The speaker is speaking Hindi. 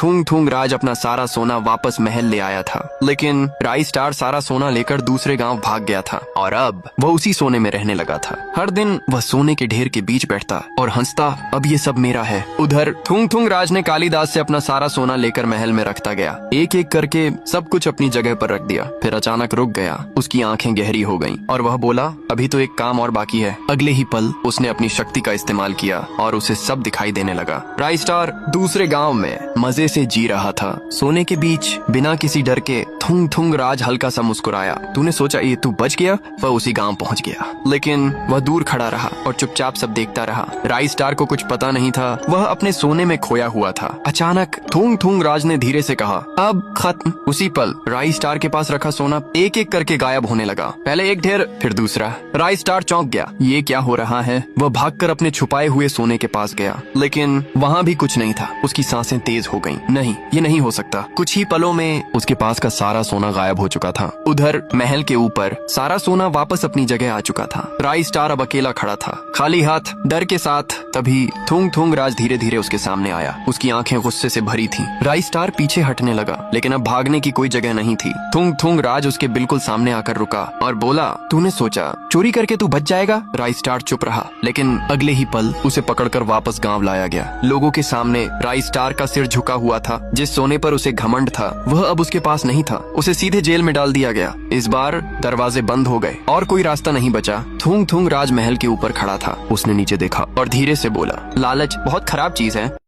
थुंग थुंग राज अपना सारा सोना वापस महल ले आया था, लेकिन राई स्टार सारा सोना लेकर दूसरे गांव भाग गया था और अब वह उसी सोने में रहने लगा था। हर दिन वह सोने के ढेर के बीच बैठता और हंसता, अब ये सब मेरा है। उधर थुंग थुंग राज ने कालिदास से अपना सारा सोना लेकर महल में रखता गया। एक एक करके सब कुछ अपनी जगह पर रख दिया, फिर अचानक रुक गया। उसकी आंखें गहरी हो गईं और वह बोला, अभी तो एक काम और बाकी है। अगले ही पल उसने अपनी शक्ति का इस्तेमाल किया और उसे सब दिखाई देने लगा। राई स्टार दूसरे गांव में मजे से जी रहा था। सोने के बीच बिना किसी डर के थुंग थुंग राज हल्का सा मुस्कुराया। तूने सोचा ये तू बच गया? वह उसी गांव पहुंच गया, लेकिन वह दूर खड़ा रहा और चुपचाप सब देखता रहा। राई स्टार को कुछ पता नहीं था, वह अपने सोने में खोया हुआ था। अचानक थुंग थुंग राज ने धीरे से कहा, अब खत्म। उसी पल राई स्टार के पास रखा सोना एक एक करके गायब होने लगा। पहले एक ढेर, फिर दूसरा। राई स्टार चौंक गया, ये क्या हो रहा है? वह भागकर अपने छुपाए हुए सोने के पास गया, लेकिन वहाँ भी कुछ नहीं था। उसकी सांसें तेज हो गईं। नहीं, ये नहीं हो सकता। कुछ ही पलों में उसके पास का सारा सोना गायब हो चुका था। उधर महल के ऊपर सारा सोना वापस अपनी जगह आ चुका था। राई स्टार अब अकेला खड़ा था, खाली हाथ, डर के साथ। तभी थुंग थुंग राज धीरे धीरे उसके सामने आया। उसकी आंखें गुस्से से भरी थीं। राई स्टार पीछे हटने लगा, लेकिन अब भागने की कोई जगह नहीं थी। थुंग थुंग राज उसके बिल्कुल सामने आकर रुका और बोला, तूने सोचा चोरी करके तू बच जाएगा? राई स्टार चुप रहा, लेकिन अगले ही पल उसे पकड़कर वापस गांव लाया गया। लोगों के सामने राई स्टार का सिर झुका हुआ था। जिस सोने पर उसे घमंड था वह अब उसके पास नहीं था। उसे सीधे जेल में डाल दिया गया। इस बार दरवाजे बंद हो गए और कोई रास्ता नहीं बचा। थुंग थुंग राज महल के ऊपर खड़ा था। उसने नीचे देखा और धीरे से बोला, लालच बहुत खराब चीज है।